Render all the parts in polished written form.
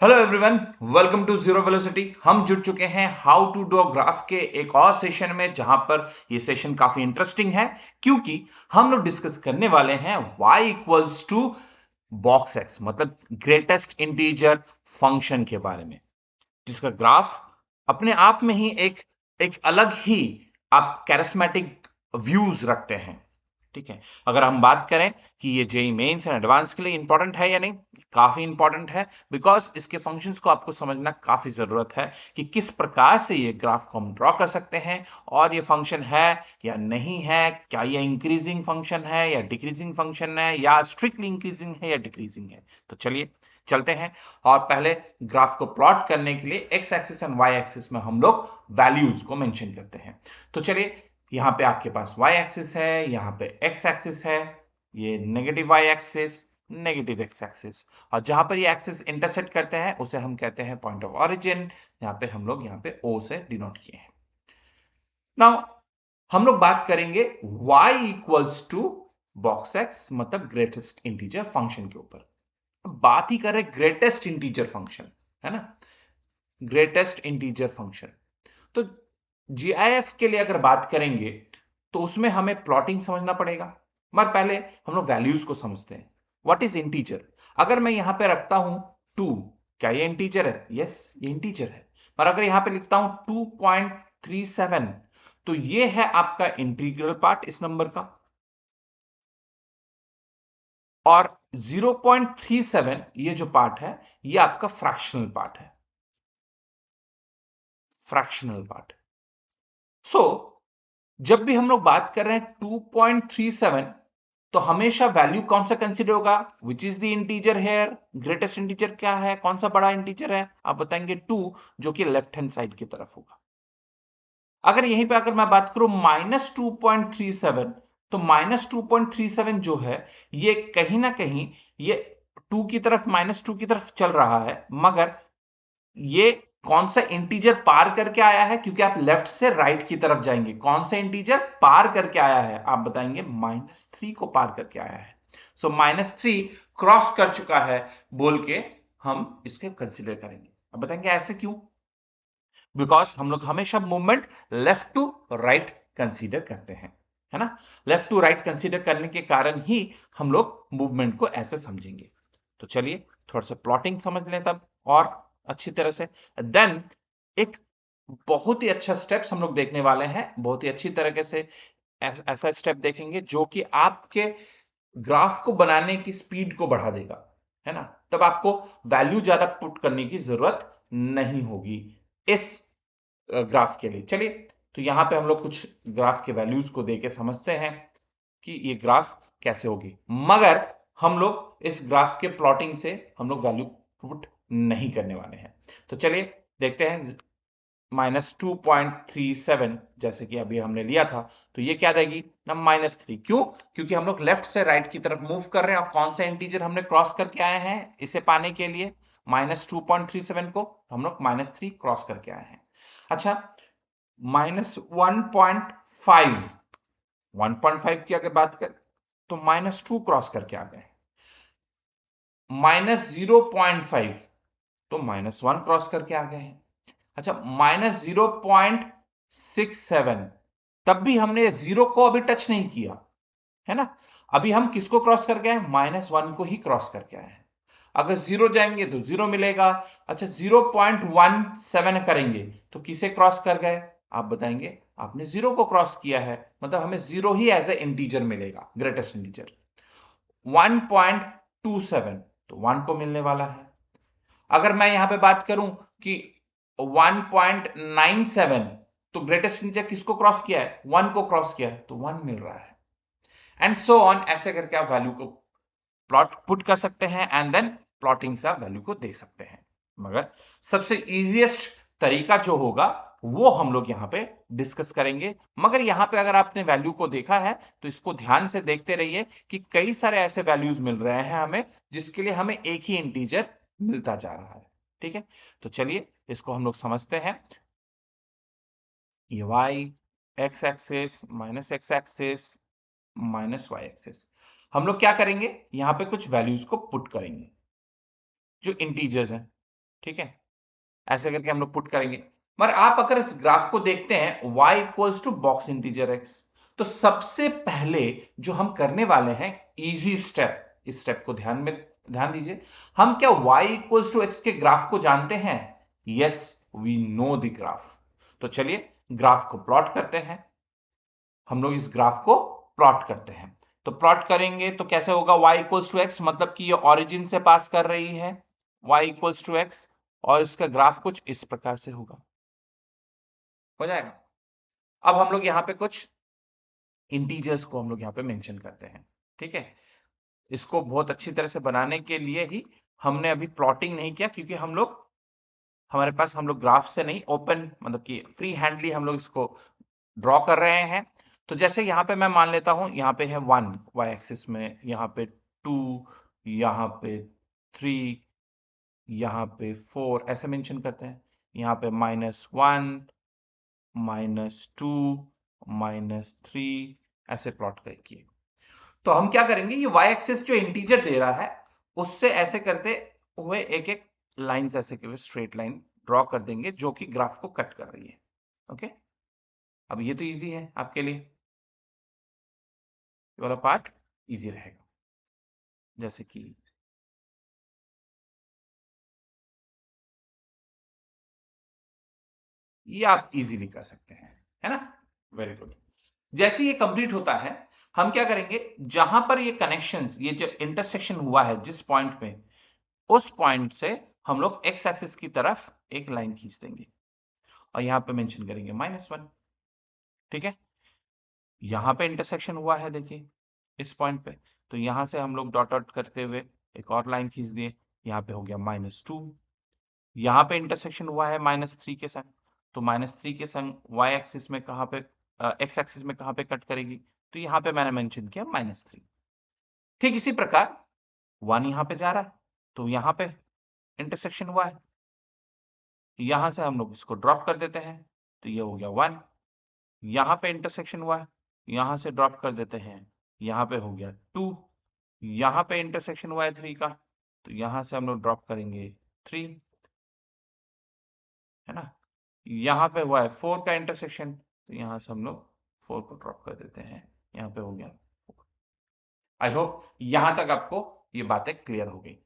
Hello everyone, welcome to zero velocity. हम जुड़ चुके हैं हाउ टू डू ग्राफ के एक और सेशन में, जहां पर ये सेशन काफी इंटरेस्टिंग है क्योंकि हम लोग डिस्कस करने वाले हैं y equals to box x, मतलब ग्रेटेस्ट इंटीजर फंक्शन के बारे में, जिसका ग्राफ अपने आप में ही एक अलग ही आप कैरिस्मेटिक व्यूज रखते हैं। ठीक है, अगर हम बात करें कि ये जेई मेंस एंड एडवांस के लिए इंपॉर्टेंट है या नहीं, काफी इंपॉर्टेंट है, बिकॉज इसके फंक्शंस को आपको समझना काफी जरूरत है कि किस प्रकार से ये ग्राफ को हम ड्रॉ कर सकते हैं और ये फंक्शन है या नहीं है, क्या ये इंक्रीजिंग फंक्शन है या डिक्रीजिंग फंक्शन है, या स्ट्रिक्टली इंक्रीजिंग है या डिक्रीजिंग है। तो चलिए चलते हैं और पहले ग्राफ को प्लॉट करने के लिए X axis and Y axis में हम लोग वैल्यूज को मेंशन करते हैं। तो चलिए, यहां पे आपके पास y एक्सिस है, यहां पे x एक्सिस है, ये negative y axis, negative x axis, और जहां पर ये एक्सिस इंटरसेक्ट करते हैं उसे हम कहते हैं पॉइंट ऑफ ऑरिजिन। यहां पे हम लोग यहां पे O से डिनोट किए हैं। नाउ हम लोग बात करेंगे y equals to box x, मतलब ग्रेटेस्ट इंटीजर फंक्शन के ऊपर। बात ही कर रहे ग्रेटेस्ट इंटीजर फंक्शन, है ना, ग्रेटेस्ट इंटीजर फंक्शन। तो जीआईएफ के लिए अगर बात करेंगे तो उसमें हमें प्लॉटिंग समझना पड़ेगा, मगर पहले हम लोग वैल्यूज को समझते हैं। What is integer? अगर मैं यहां पे रखता हूं 2, क्या ये इंटीजर है? यस, ये इंटीजर है। पर अगर यहां पे लिखता हूं 2.37, तो ये है आपका इंटीग्रल पार्ट इस नंबर का, और 0.37 ये जो पार्ट है ये आपका फ्रैक्शनल पार्ट है, फ्रैक्शनल पार्ट। सो जब भी हम लोग बात कर रहे हैं 2.37, तो हमेशा वैल्यू कौन सा कंसीडर होगा? Which is the integer here? Greatest integer क्या है? कौन सा बड़ा इंटीजर है? आप बताएंगे 2, जो कि लेफ्ट हैंड साइड की तरफ होगा। अगर यहीं पे अगर मैं बात करूं -2.37, तो -2.37 जो है ये कहीं ना कहीं ये 2 की तरफ, -2 की तरफ चल रहा है, मगर ये कौन सा इंटीजर पार करके आया है? क्योंकि आप लेफ्ट से राइट की तरफ जाएंगे, कौन सा इंटीजर पार करके आया है? आप बताएंगे -3 को पार करके आया है। सो -3 क्रॉस कर चुका है बोल के हम इसके कंसीडर करेंगे। अब बताएंगे ऐसे क्यों? बिकॉज हम लोग हमेशा movement left to right consider करते हैं, है ना। लेफ्ट टू राइट कंसीडर करने के कारण ही हम लोग मूवमेंट को ऐसे समझेंगे। तो चलिए थोड़ा सा प्लॉटिंग समझ लें तब और अच्छी तरह से। देन एक बहुत ही अच्छा स्टेप्स हम लोग देखने वाले हैं, बहुत ही अच्छी तरीके से ऐसा स्टेप देखेंगे जो कि आपके ग्राफ को बनाने की स्पीड को बढ़ा देगा, है ना। तब आपको वैल्यू ज्यादा पुट करने की जरूरत नहीं होगी इस ग्राफ के लिए। चलिए, तो यहां पे हम लोग कुछ ग्राफ के वैल्यूज को देके समझते हैं कि ये ग्राफ कैसे होगी, मगर हम लोग इस ग्राफ के प्लॉटिंग से हम लोग वैल्यू पुट नहीं करने वाले हैं। तो चलिए देखते हैं। -2.37 जैसे कि अभी हमने लिया था, तो ये क्या देगी ना, -3। क्यों? क्योंकि हम लोग लेफ्ट से राइट की तरफ मूव कर रहे हैं, और कौन सा इंटीजर हमने क्रॉस करके आए हैं इसे पाने के लिए? -2.37 को हम लोग -3 क्रॉस करके आए हैं। अच्छा, -1.5, 1.5 की अगर बात करें तो -2 क्रॉस करके आ गए। -0.5 तो -1 क्रॉस करके आ गए हैं। अच्छा, -0.67, तब भी हमने जीरो को अभी टच नहीं किया, है ना। अभी हम किसको क्रॉस करके आए? -1 को ही क्रॉस करके आए हैं। अगर जीरो जाएंगे तो जीरो मिलेगा। अच्छा, 0.17 करेंगे तो किसे क्रॉस कर गए? आप बताएंगे आपने जीरो को क्रॉस किया है, मतलब हमें जीरो ही एज ए इंटीजर मिलेगा, ग्रेटेस्ट इंटीजर। 1.27 तो 1 को मिलने वाला है। अगर मैं यहां पे बात करूं कि 1.97, तो ग्रेटेस्ट इंटीजर किसको क्रॉस किया है? 1 को क्रॉस किया है, तो 1 मिल रहा है। एंड सो ऑन, ऐसे करके आप वैल्यू को प्लॉट पुट कर सकते हैं, एंड देन प्लॉटिंग से आप वैल्यू को देख सकते हैं। मगर सबसे इजीएस्ट तरीका जो होगा वो हम लोग यहाँ पे डिस्कस करेंगे। मगर यहाँ पे अगर आपने वैल्यू को देखा है तो इसको ध्यान से देखते रहिए कि कई सारे ऐसे वैल्यूज मिल रहे हैं हमें, जिसके लिए हमें एक ही इंटीजर मिलता जा रहा है। ठीक है, तो चलिए इसको हम लोग समझते हैं। ये y x axis, -x axis, -y axis, हम लोग क्या करेंगे? यहां पे कुछ वैल्यूज को पुट करेंगे जो इंटीजर्स हैं। ठीक है, ऐसे करके हम लोग पुट करेंगे। मगर आप अगर इस ग्राफ को देखते हैं y equals to box integer x, तो सबसे पहले जो हम करने वाले हैं इजी स्टेप, इस स्टेप को ध्यान दीजिए। हम क्या y इक्वल्स टू x के ग्राफ को जानते हैं? Yes, we know the graph. तो चलिए ग्राफ को प्लॉट करते हैं। हम लोग इस ग्राफ को प्लॉट करते हैं। तो प्लॉट करेंगे तो कैसे होगा? y इक्वल्स टू एक्स, मतलब कि ये ओरिजिन से पास कर रही है, y इक्वल्स टू एक्स, और इसका ग्राफ कुछ इस प्रकार से होगा, हो जाएगा। अब हम लोग यहाँ पे कुछ इंटीजर्स को हम लोग यहाँ पे मेंशन करते हैं, ठीक है। इसको बहुत अच्छी तरह से बनाने के लिए ही हमने अभी प्लॉटिंग नहीं किया, क्योंकि हमारे पास हम लोग ग्राफ से नहीं, ओपन मतलब कि फ्री हैंडली हम लोग इसको ड्रॉ कर रहे हैं। तो जैसे यहाँ पे मैं मान लेता हूं, यहाँ पे है 1 y एक्सिस में, यहाँ पे 2, यहाँ पे 3, यहाँ पे 4, ऐसे मेंशन करते हैं। यहाँ पे -1, -2, -3, ऐसे प्लॉट किए। तो हम क्या करेंगे, ये y एक्सिस जो इंटीजर दे रहा है उससे ऐसे करते हुए एक एक लाइंस ऐसे के स्ट्रेट लाइन ड्रॉ कर देंगे जो कि ग्राफ को कट कर रही है। ओके, अब ये तो इजी है आपके लिए, ये वाला पार्ट इजी रहेगा। जैसे कि ये आप इजीली कर सकते हैं, है ना? Very good. जैसे ये कंप्लीट होता है, हम क्या करेंगे, जहां पर ये कनेक्शंस, ये जो इंटरसेक्शन हुआ है जिस पॉइंट पे, उस पॉइंट से हम लोग एक्स एक्सिस की तरफ एक लाइन खींच देंगे और यहां पे मेंशन करेंगे -1, ठीक है। यहां पे इंटरसेक्शन हुआ है, देखिए इस पॉइंट पे, तो यहां से हम लोग डॉट डॉट करते हुए एक और लाइन खींच दिए, यहां पे हो गया -2। यहाँ पे इंटरसेक्शन हुआ है -3 के संग, तो -3 के संग y एक्सिस में कहाँ पे, x एक्सिस में कहाँ पे कट करेगी, तो यहाँ पे मैंने मेंशन किया -3। ठीक इसी प्रकार 1 यहाँ पे जा रहा है, तो यहाँ पे इंटरसेक्शन हुआ है, यहाँ से हम लोग इसको ड्रॉप कर देते हैं, तो ये हो गया 1। यहाँ पे इंटरसेक्शन हुआ है, यहाँ से ड्रॉप कर देते हैं, यहाँ पे हो गया 2। यहाँ पे इंटरसेक्शन हुआ है 3 का, तो यहाँ से हम लोग ड्रॉप करेंगे 3, है ना। यहाँ पे हुआ है 4 का इंटरसेक्शन, तो यहाँ से हम लोग 4 को ड्रॉप कर देते हैं, यहाँ पे हो गया 4। आई होप यहां तक आपको ये बातें क्लियर हो गई।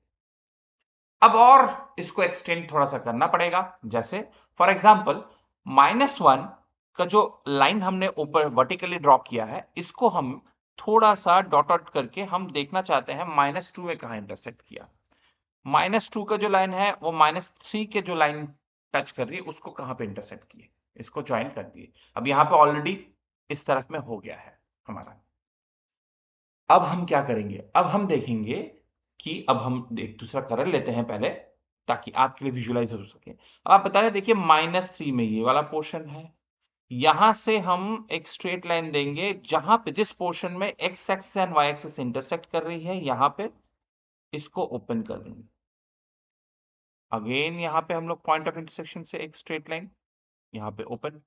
अब और इसको एक्सटेंड थोड़ा सा करना पड़ेगा। जैसे फॉर एग्जांपल -1 का जो लाइन हमने ऊपर वर्टिकली ड्रॉ किया है, इसको हम थोड़ा सा डॉट डॉट करके हम देखना चाहते हैं -2 में कहा इंटरसेक्ट किया। -2 का जो लाइन है वो -3 के जो लाइन टच कर रही है उसको कहां पे इंटरसेक्ट किए, इसको ज्वाइन कर दिए। अब यहां पे ऑलरेडी इस तरफ में हो गया है हमारा। अब हम क्या करेंगे, अब हम देखेंगे कि अब हम एक दूसरा कलर लेते हैं पहले, ताकि आपके लिए विजुअलाइज हो सके। अब आप बता रहे, देखिए -3 में ये वाला पोर्शन है, यहां से हम एक स्ट्रेट लाइन देंगे जहां पे जिस पोर्शन में X axis and Y axis intersect कर रही है, यहां पे इसको ओपन कर देंगे। अगेन यहाँ पे हम लोग पॉइंट ऑफ इंटरसेक्शन से एक स्ट्रेट लाइन, यहाँ पे ओपन,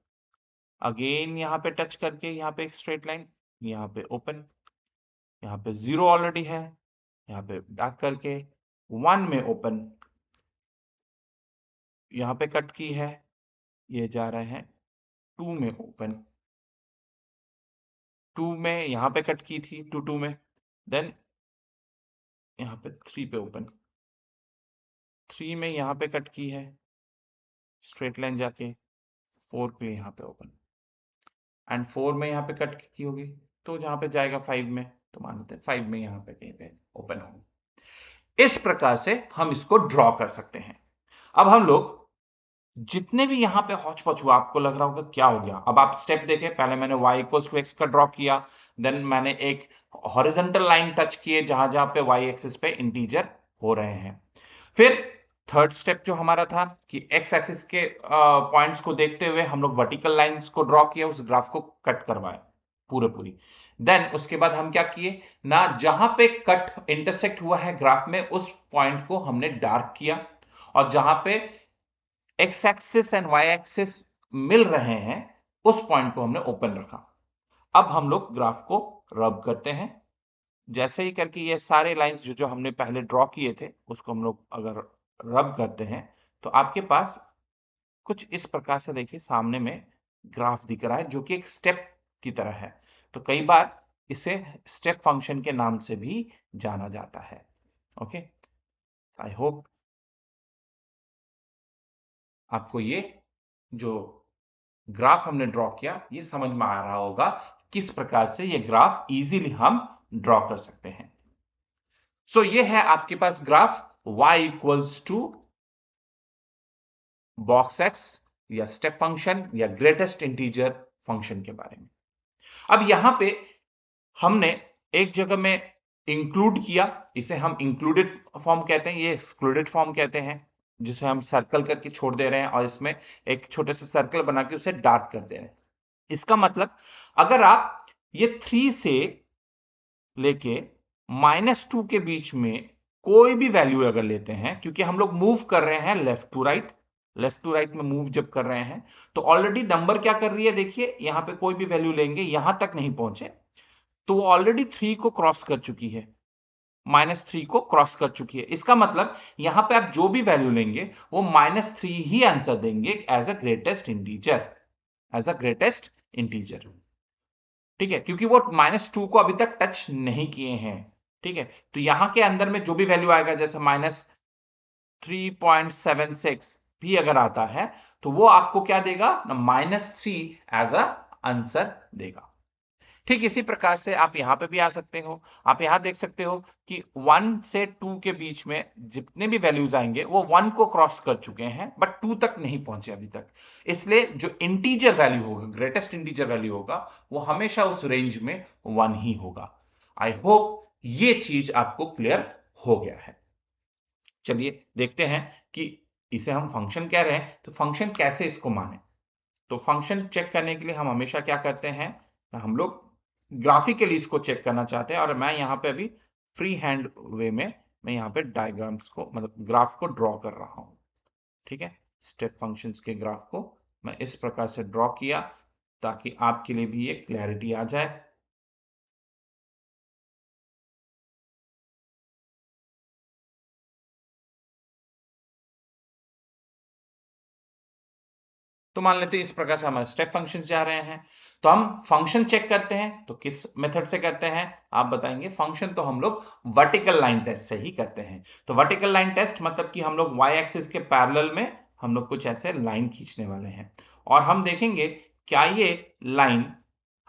अगेन यहाँ पे टच करके यहाँ पे एक स्ट्रेट लाइन, यहाँ पे ओपन, यहाँ पे 0 ऑलरेडी है, यहाँ पे डार्क करके 1 में ओपन, यहाँ पे कट की है, ये जा रहे हैं 2 में ओपन, 2 में यहाँ पे कट की थी, 2 में, देन यहाँ पे 3 पे ओपन, 3 में यहाँ पे कट की है, स्ट्रेट लाइन जाके 4 के लिए यहाँ पे ओपन, एंड 4 में यहाँ पे कट की होगी, तो जहाँ पे जाएगा 5 में, तो मानते हैं 5 में यहाँ पे कहीं पे ओपन होगी। इस प्रकार से हम इसको ड्रॉ कर सकते हैं। अब हम लोग जितने भी यहाँ पे हौच पौच हुआ, आपको लग रहा होगा क्या हो गया। अब आप स्टेप देखें, पहले मैंने y इक्वल्स टू एक्स का ड्रॉ किया, देन मैंने एक हॉरिजॉन्टल लाइन टच किए जहां जहां पे y एक्सिस पे इंटीजर हो रहे हैं। फिर थर्ड स्टेप जो हमारा था कि x एक्सिस के पॉइंट्स को देखते हुए हम लोग वर्टिकल लाइंस को ड्रॉ किया, उस ग्राफ को कट करवाए पूरी। देन उसके बाद हम क्या किए ना, जहां पे कट इंटरसेक्ट हुआ है ग्राफ में, उस पॉइंट को हमने डार्क किया, और जहां पे X axis and Y axis मिल रहे हैं उस पॉइंट को हमने ओपन रखा। अब हम लोग ग्राफ को रब करते हैं। जैसे ही करके ये सारे लाइंस जो जो हमने पहले ड्रॉ किए थे उसको हम लोग अगर रब करते हैं, तो आपके पास कुछ इस प्रकार से देखिए सामने में ग्राफ दिख रहा है जो कि एक स्टेप की तरह है। तो कई बार इसे स्टेप फंक्शन के नाम से भी जाना जाता है। ओके, आई होप आपको ये जो ग्राफ हमने ड्रॉ किया ये समझ में आ रहा होगा किस प्रकार से ये ग्राफ इजीली हम ड्रॉ कर सकते हैं। सो ये है आपके पास graph y equals to box X या स्टेप फंक्शन या ग्रेटेस्ट इंटीजर फंक्शन के बारे में। अब यहां पे हमने एक जगह में इंक्लूड किया, इसे हम इंक्लूडेड फॉर्म कहते हैं, ये एक्सक्लूडेड फॉर्म कहते हैं, जिसे हम सर्कल करके छोड़ दे रहे हैं और इसमें एक छोटे से सर्कल बना के उसे डार्क कर दे रहे हैं। इसका मतलब अगर आप ये 3 से लेके -2 के बीच में कोई भी वैल्यू अगर लेते हैं, क्योंकि हम लोग मूव कर रहे हैं लेफ्ट टू राइट में मूव जब कर रहे हैं तो ऑलरेडी नंबर क्या कर रही है, देखिए यहां पे कोई भी वैल्यू लेंगे यहां तक नहीं पहुंचे तो वो ऑलरेडी 3 को क्रॉस कर चुकी है, -3 को क्रॉस कर चुकी है। इसका मतलब यहां पे आप जो भी वैल्यू लेंगे वो -3 ही आंसर देंगे एज अ ग्रेटेस्ट इंटीजर, ठीक है, क्योंकि वो -2 को अभी तक टच नहीं किए हैं। ठीक है, तो यहां के अंदर में जो भी वैल्यू आएगा जैसे -3.76 भी अगर आता है तो वो आपको क्या देगा, -3 एज अ आंसर देगा। ठीक इसी प्रकार से आप यहां पे भी आ सकते हो। आप यहां देख सकते हो कि 1 से 2 के बीच में जितने भी वैल्यूज आएंगे वो 1 को क्रॉस कर चुके हैं बट 2 तक नहीं पहुंचे अभी तक। इसलिए जो इंटीजर वैल्यू होगा, ग्रेटेस्ट इंटीजर वैल्यू होगा, वो हमेशा उस रेंज में 1 ही होगा। आई होप ये चीज आपको क्लियर हो गया है। चलिए देखते हैं कि इसे हम फंक्शन कह रहे हैं तो फंक्शन कैसे इसको माने। तो फंक्शन चेक करने के लिए हम हमेशा क्या करते हैं, हम लोग ग्राफिकली इसको चेक करना चाहते हैं और मैं यहाँ पे अभी फ्री हैंड वे में मैं यहाँ पे डायग्राम्स को मतलब ग्राफ को ड्रॉ कर रहा हूँ। ठीक है, स्टेप फंक्शंस के ग्राफ को मैं इस प्रकार से ड्रॉ किया ताकि आपके लिए भी ये क्लैरिटी आ जाए। तो मान लेते हैं इस प्रकार से हमारे स्टेप फंक्शंस जा रहे हैं। तो हम फंक्शन चेक करते हैं तो किस मेथड से करते हैं आप बताएंगे। फंक्शन तो हम लोग वर्टिकल लाइन टेस्ट से ही करते हैं। तो वर्टिकल लाइन टेस्ट मतलब कि हम लोग वाई एक्सिस के पैरेलल में हम लोग कुछ ऐसे लाइन खींचने वाले हैं और हम देखेंगे क्या ये लाइन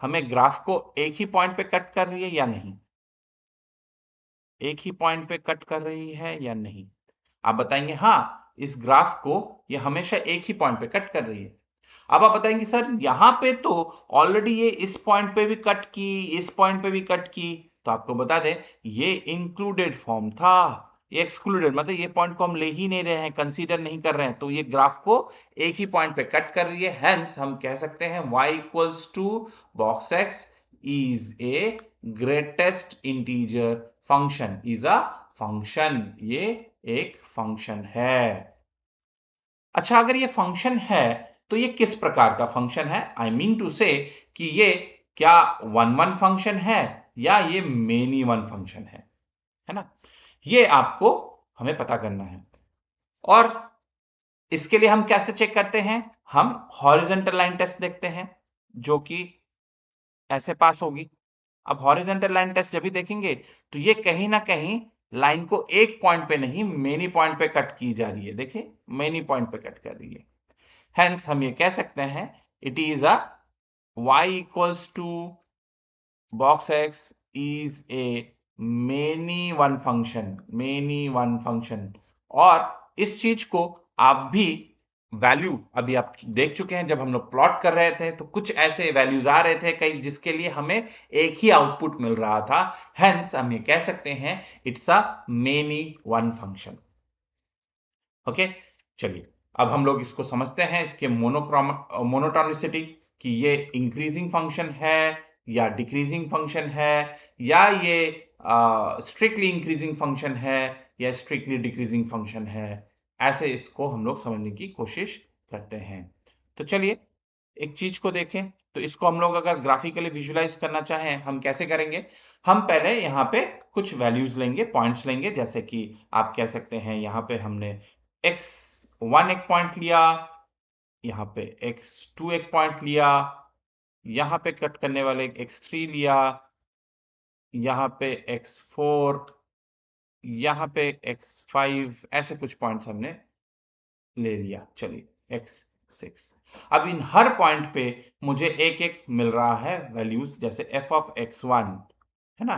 हमें ग्राफ को एक ही पॉइंट पे कट कर रही है या नहीं, एक ही पॉइंट पे कट कर रही है या नहीं। आप बताएंगे हाँ, इस ग्राफ को ये हमेशा एक ही पॉइंट पे कट कर रही है। अब आप बताएंगे सर यहां पे तो ऑलरेडी ये इस पॉइंट पे भी कट की, इस पॉइंट पे भी कट की। तो आपको बता दें ये इंक्लूडेड फॉर्म था, ये एक्सक्लूडेड मतलब ये पॉइंट को हम ले ही नहीं रहे हैं, कंसीडर नहीं कर रहे हैं, तो ये ग्राफ को एक ही पॉइंट पे कट कर रही है। हेंस हम कह सकते हैं y equals to box x is a greatest integer function, is a function, ये एक फंक्शन है। अच्छा, अगर ये फंक्शन है तो ये किस प्रकार का फंक्शन है, आई मीन टू से कि ये क्या वन वन फंक्शन है या ये मेनी वन फंक्शन है ना, ये आपको हमें पता करना है। और इसके लिए हम कैसे चेक करते हैं, हम हॉरिजॉन्टल लाइन टेस्ट देखते हैं जो कि ऐसे पास होगी। अब हॉरिजॉन्टल लाइन टेस्ट जब भी देखेंगे तो ये कहीं ना कहीं लाइन को एक पॉइंट पे नहीं मेनी पॉइंट पे कट की जा रही है, देखिए मेनी पॉइंट पे कट कर रही है। हेंस हम ये कह सकते हैं it is a y equals to box x is a many one function. और इस चीज को आप भी वैल्यू अभी आप देख चुके हैं, जब हम लोग प्लॉट कर रहे थे तो कुछ ऐसे वैल्यूज आ रहे थे कई जिसके लिए हमें एक ही आउटपुट मिल रहा था। हेंस हम ये कह सकते हैं it's a many one function. Okay, चलिए अब हम लोग इसको समझते हैं, इसके मोनोटोनिसिटी कि ये इंक्रीजिंग फंक्शन है या डिक्रीजिंग फंक्शन है या ये स्ट्रिक्टली इंक्रीजिंग फंक्शन है या स्ट्रिक्टली डिक्रीजिंग फंक्शन है। ऐसे इसको हम लोग समझने की कोशिश करते हैं। तो चलिए एक चीज को देखें, तो इसको हम लोग अगर ग्राफिकली विजुलाइज करना चाहें हम कैसे करेंगे। हम पहले यहाँ पे कुछ वैल्यूज लेंगे, पॉइंट्स लेंगे, जैसे कि आप कह सकते हैं यहाँ पे हमने x1 एक पॉइंट लिया, यहां पे x2 एक पॉइंट लिया, यहां पे कट करने वाले x3 लिया, यहां पे x4, यहां पे x5, ऐसे कुछ पॉइंट्स हमने ले लिया। चलिए x6। अब इन हर पॉइंट पे मुझे एक एक मिल रहा है वैल्यूज, जैसे f ऑफ x1 है ना,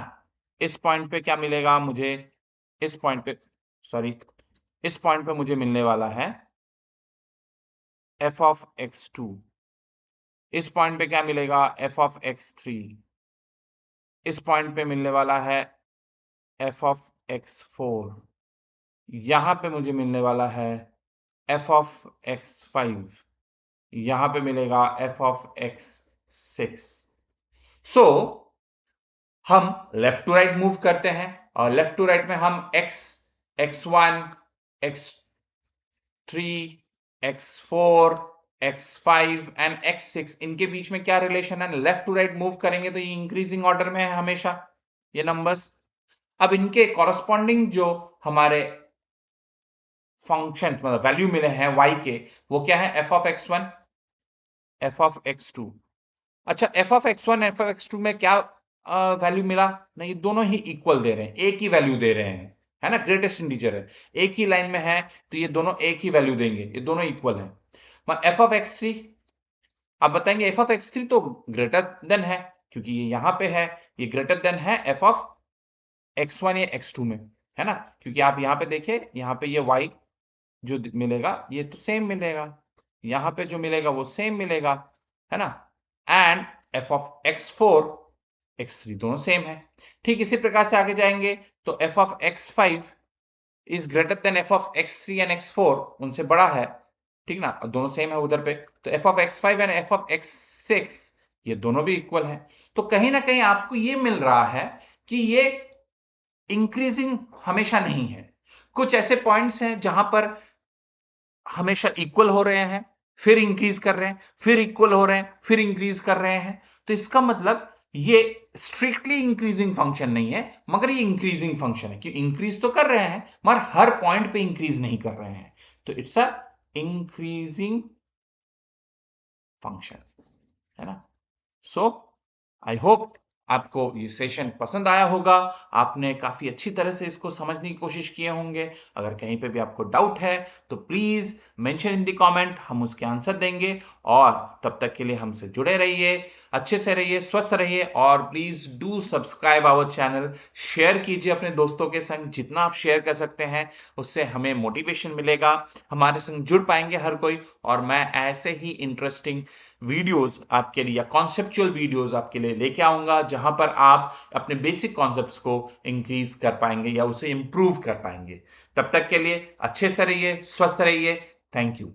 इस पॉइंट पे क्या मिलेगा मुझे, इस पॉइंट पे, सॉरी, इस पॉइंट पे मुझे मिलने वाला है f ऑफ x2, इस पॉइंट पे क्या मिलेगा f ऑफ x3, इस पॉइंट पे मिलने वाला है f ऑफ x4, यहां पे मुझे मिलने वाला है f ऑफ x5, यहां पे मिलेगा f ऑफ x6। सो हम लेफ्ट टू राइट मूव करते हैं और लेफ्ट टू राइट में हम x1, x3, x4, x5 and x6 इनके बीच में क्या रिलेशन है, लेफ्ट टू राइट मूव करेंगे तो ये इंक्रीजिंग ऑर्डर में है हमेशा ये नंबर्स। अब इनके कॉरस्पॉन्डिंग जो हमारे फंक्शन मतलब वैल्यू मिले हैं y के, वो क्या है, f of x1, f of x2। अच्छा, f of x1, f of x2 में क्या वैल्यू मिला, नहीं दोनों ही इक्वल दे रहे हैं, एक ही वैल्यू दे रहे हैं, है ना, ग्रेटेस्ट इंटीजर है, एक ही लाइन में है, तो ये दोनों एक ही वैल्यू देंगे, ये दोनों इक्वल है। f ऑफ x3, आप बताएंगे f ऑफ x3 तो ग्रेटर देन है, क्योंकि ये यहां पे है, ये ग्रेटर देन है f ऑफ x1 या x2 में, है ना, क्योंकि आप यहां पे देखिए, यहां पे ये y जो मिलेगा ये तो सेम मिलेगा, यहां पे जो मिलेगा वो सेम मिलेगा, है ना, and f of x4, x3 दोनों सेम है। ठीक इसी प्रकार से आगे जाएंगे तो f of x5 is greater than f of x3 and x4, उनसे बड़ा है, ठीक ना, और दोनों सेम है उधर पे, तो f of x5 and f of x6 ये दोनों भी इक्वल है। तो कहीं ना कहीं आपको ये मिल रहा है कि ये इंक्रीजिंग हमेशा नहीं है, कुछ ऐसे पॉइंट्स हैं जहां पर हमेशा इक्वल हो रहे हैं, फिर इंक्रीज कर रहे हैं, फिर इक्वल हो रहे हैं, फिर इंक्रीज कर रहे हैं, तो इसका मतलब ये स्ट्रिक्टली इंक्रीजिंग फंक्शन नहीं है, मगर ये इंक्रीजिंग फंक्शन है, क्योंकि इंक्रीज तो कर रहे हैं मगर हर पॉइंट पे इंक्रीज नहीं कर रहे हैं, तो इट्स अ इंक्रीजिंग फंक्शन, है ना। सो आई होप आपको ये सेशन पसंद आया होगा, आपने काफी अच्छी तरह से इसको समझने की कोशिश किए होंगे। अगर कहीं पे भी आपको डाउट है तो please mention in the comment, हम उसके आंसर देंगे। और तब तक के लिए हमसे जुड़े रहिए, अच्छे से रहिए, स्वस्थ रहिए, और please do subscribe our channel, share कीजिए अपने दोस्तों के संग, जितना आप शेयर कर सकते हैं उससे हमें मोटिवेशन मिलेगा, हमारे संग जुड़ पाएंगे हर कोई, और मैं ऐसे ही इंटरेस्टिंग वीडियोस आपके लिए या कॉन्सेप्चुअल वीडियोस आपके लिए लेके आऊंगा, जहां पर आप अपने बेसिक कॉन्सेप्ट्स को इंक्रीज कर पाएंगे या उसे इंप्रूव कर पाएंगे। तब तक के लिए अच्छे से रहिए, स्वस्थ रहिए। Thank you.